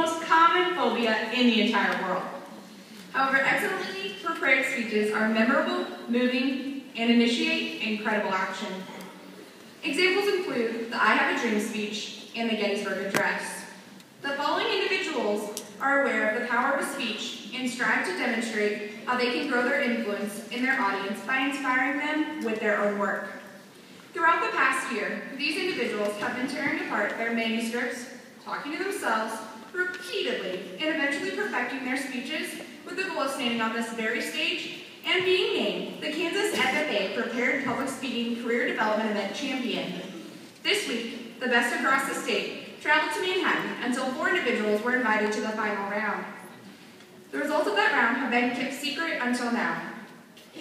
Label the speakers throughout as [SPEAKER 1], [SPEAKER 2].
[SPEAKER 1] most common phobia in the entire world.
[SPEAKER 2] However, excellently prepared speeches are memorable, moving, and initiate incredible action. Examples include the I Have a Dream speech and the Gettysburg Address. The following individuals are aware of the power of a speech and strive to demonstrate how they can grow their influence in their audience by inspiring them with their own work. Throughout the past year, these individuals have been tearing apart their manuscripts, talking to themselves repeatedly, and eventually perfecting their speeches with the goal of standing on this very stage and being named the Kansas FFA Prepared Public Speaking Career Development Event Champion. This week, the best across the state traveled to Manhattan until 4 individuals were invited to the final round. The results of that round have been kept secret until now.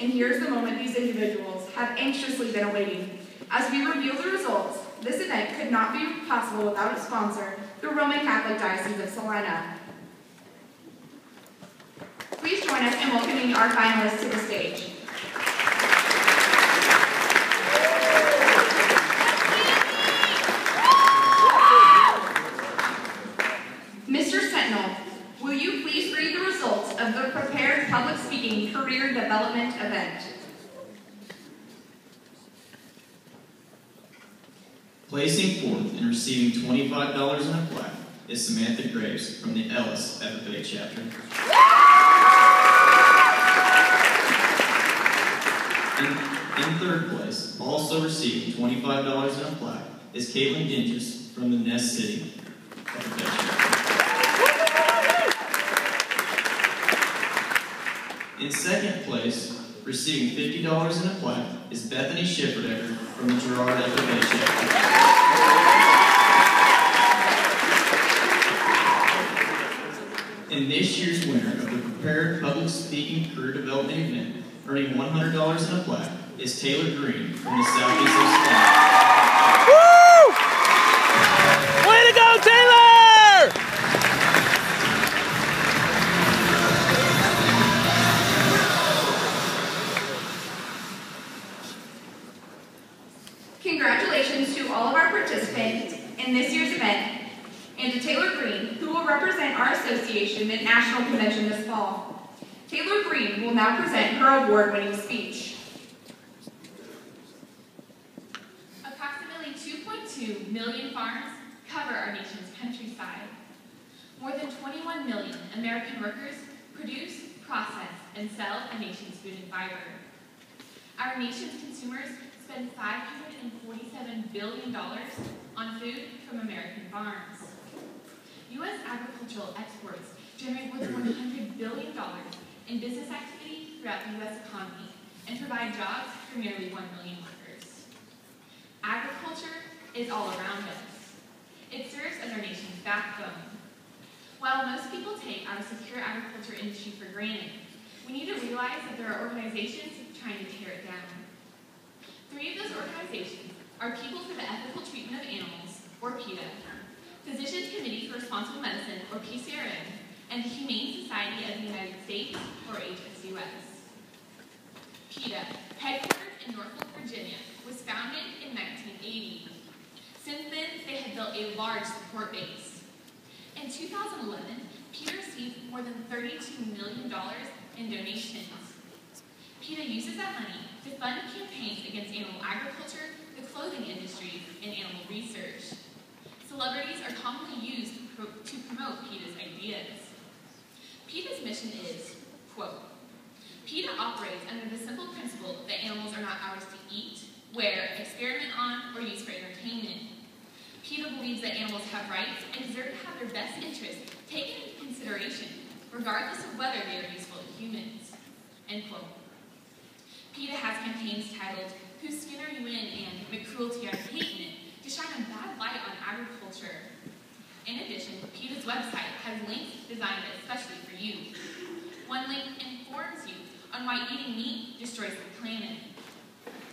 [SPEAKER 2] And here's the moment these individuals have anxiously been awaiting. As we reveal the results, this event could not be possible without its sponsor, the Roman Catholic Diocese of Salina. Please join us in welcoming our finalists to the stage. Mr. Sentinel, will you please read the results of the Prepared Public Speaking Career Development Event?
[SPEAKER 3] Placing fourth and receiving $25 in a plaque is Samantha Graves from the Ellis FFA chapter. In third place, also receiving $25 in a plaque, is Caitlin Dinges from the Ness City FFA chapter. In second place, receiving $50 in a plaque, is Bethany Schifferdecker from the Girard FFA chapter. And this year's winner of the Prepared Public Speaking Career Development Event, earning $100 in a plaque, is Taylor Green from the Southeast of Spain.
[SPEAKER 4] Woo! Way to go, Taylor!
[SPEAKER 2] Congratulations to all of our participants in this year's event, and to Taylor Green, who will represent our association at National Convention this fall. Taylor Green will now present her award-winning speech.
[SPEAKER 5] Approximately 2.2 million farms cover our nation's countryside. More than 21 million American workers produce, process, and sell our nation's food and fiber. Our nation's consumers spend $547 billion on food from American farms. U.S. agricultural exports generate more than $100 billion in business activity throughout the U.S. economy and provide jobs for nearly 1 million workers. Agriculture is all around us. It serves as our nation's backbone. While most people take our secure agriculture industry for granted, we need to realize that there are organizations trying to tear it down. 3 of those organizations are People for the Ethical Treatment of Animals, or PETA, Physicians Committee for Responsible Medicine, or PCRM, and the Humane Society of the United States, or HSUS. PETA, headquartered in Norfolk, Virginia, was founded in 1980. Since then, they have built a large support base. In 2011, PETA received more than $32 million in donations. PETA uses that money to fund campaigns against animal agriculture, the clothing industry, and animal research. Celebrities are commonly used to promote PETA's ideas. PETA's mission is, quote, PETA operates under the simple principle that animals are not ours to eat, wear, experiment on, or use for entertainment. PETA believes that animals have rights and deserve to have their best interests taken into consideration, regardless of whether they are useful to humans, end quote. PETA has campaigns titled Whose Skin Are You In and The Cruelty I'm Hating It to shine a bad light on agriculture. In addition, PETA's website has links designed especially for you. One link informs you on why eating meat destroys the planet.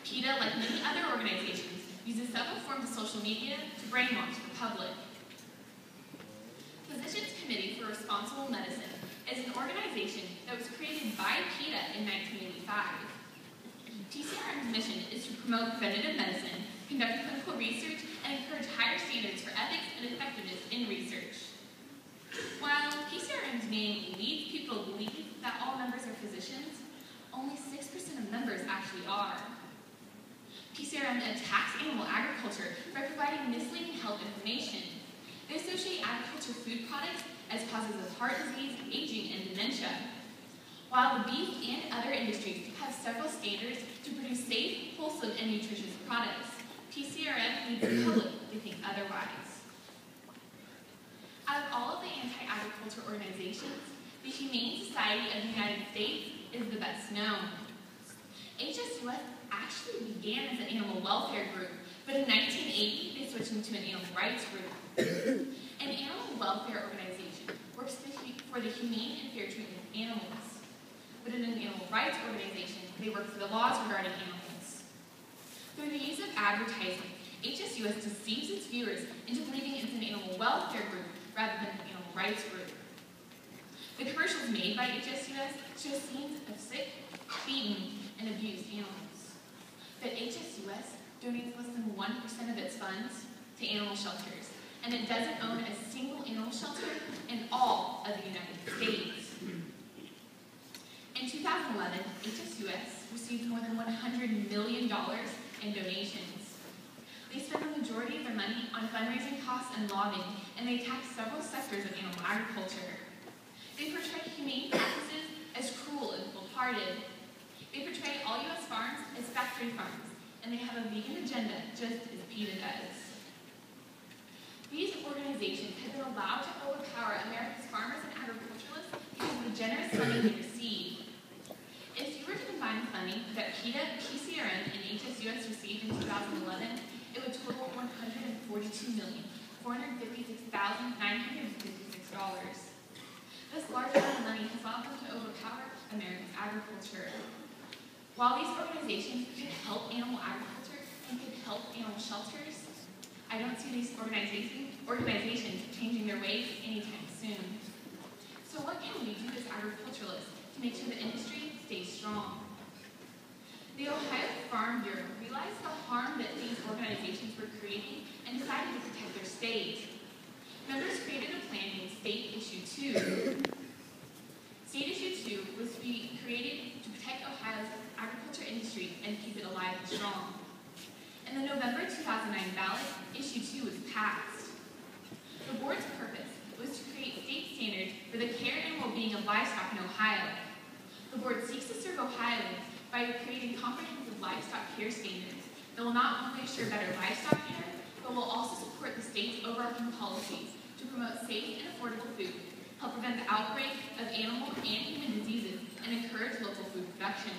[SPEAKER 5] PETA, like many other organizations, uses several forms of social media to brainwash the public. Physicians Committee for Responsible Medicine is an organization that was created by PETA in 1985. TCRM's mission is to promote preventative medicine, conduct clinical research, and encourage higher standards for ethics and effectiveness in research. physicians, only 6% of members actually are. PCRM attacks animal agriculture by providing misleading health information. They associate agriculture food products as causes of heart disease, aging, and dementia. While the beef and other industries have several standards to produce safe, wholesome, and nutritious products, PCRM leads the public to think otherwise. Out of all of the anti-agriculture organizations, the Humane Society of the United States is the best known. HSUS actually began as an animal welfare group, but in 1980 they switched into an animal rights group. An animal welfare organization works for the humane and fair treatment of animals, but in an animal rights organization they work for the laws regarding animals. Through the use of advertising, HSUS deceives its viewers into believing it's an animal welfare group rather than an animal rights group. The commercials made by HSUS show scenes of sick, beaten, and abused animals. But HSUS donates less than 1% of its funds to animal shelters, and it doesn't own a single animal shelter in all of the United States. In 2011, HSUS received more than $100 million in donations. They spend the majority of their money on fundraising costs and lobbying, and they attack several sectors of animal agriculture. They portray humane practices as cruel and cold-hearted. They portray all U.S. farms as factory farms, and they have a vegan agenda just as PETA does. These organizations have been allowed to overpower America's farmers and agriculturalists because of the generous money they receive. If you were to combine the funding that PETA, PCRM, and HSUS received in 2011, it would total $142,456,956. This large amount of money has allowed them to overpower America's agriculture. While these organizations could help animal agriculture and could help animal shelters, I don't see these organizations changing their ways anytime soon. So what can we do as agriculturalists to make sure the industry stays strong? The Ohio Farm Bureau realized the harm that these organizations were creating and decided to protect their state. Members created a plan named State Issue 2. State Issue 2 was to be created to protect Ohio's agriculture industry and keep it alive and strong. In the November 2009 ballot, Issue 2 was passed. The board's purpose was to create state standards for the care and well-being of livestock in Ohio. The board seeks to serve Ohioans by creating comprehensive livestock care standards that will not only assure better livestock care, but will also support the state's overarching policies to promote safe and affordable food, help prevent the outbreak of animal and human diseases, and encourage local food production.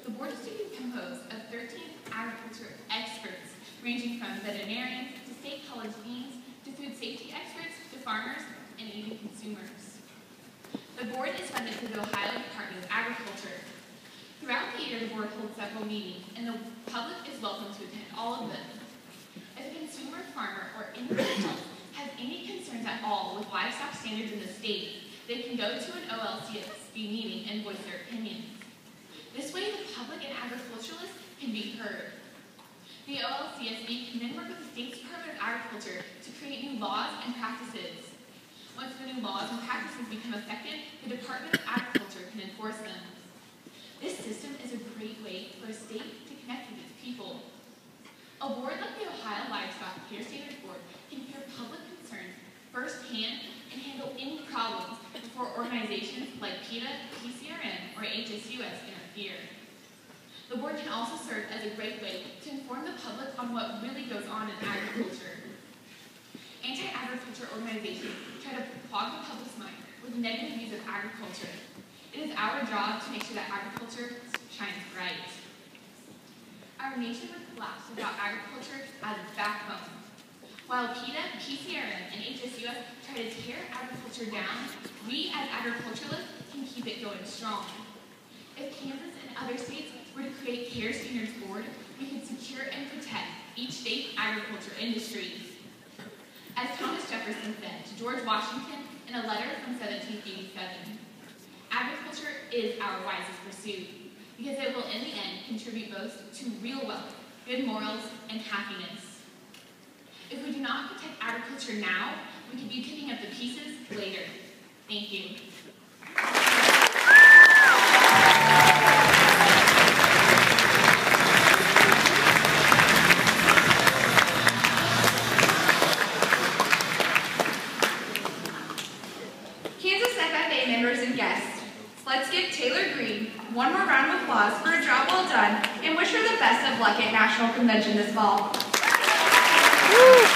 [SPEAKER 5] The board is to be composed of 13 agriculture experts, ranging from veterinarians to state college deans to food safety experts to farmers and even consumers. The board is funded through the Ohio Department of Agriculture. Throughout the year, the board holds several meetings, and the public is welcome to attend all of them. If a consumer, farmer, or individual has any concerns at all with livestock standards in the state, they can go to an OLCSB meeting and voice their opinions. This way, the public and agriculturalists can be heard. The OLCSB can then work with the state's Department of Agriculture to create new laws and practices. Once the new laws and practices become effective, the Department of Agriculture can enforce them. This system is a great way for a state to connect with its people. A board like the Ohio Livestock Care Standards Board can hear public concerns firsthand and handle any problems before organizations like PETA, PCRM, or HSUS interfere. The board can also serve as a great way to inform the public on what really goes on in agriculture. Anti-agriculture organizations try to clog the public's mind with negative views of agriculture. It is our job to make sure that agriculture shines bright. Our nation would collapse without agriculture as its backbone. While PETA, PCRM, and HSUS try to tear agriculture down, we as agriculturalists can keep it going strong. If Kansas and other states were to create care standards board, we could secure and protect each state's agriculture industries. As Thomas Jefferson said to George Washington in a letter from 1787, agriculture is our wisest pursuit, because it will in the end contribute both to real wealth, good morals, and happiness. If we do not protect agriculture now, we could be picking up the pieces later. Thank you.
[SPEAKER 2] Let's give Taylor Green one more round of applause for a job well done and wish her the best of luck at National Convention this fall.
[SPEAKER 4] Woo!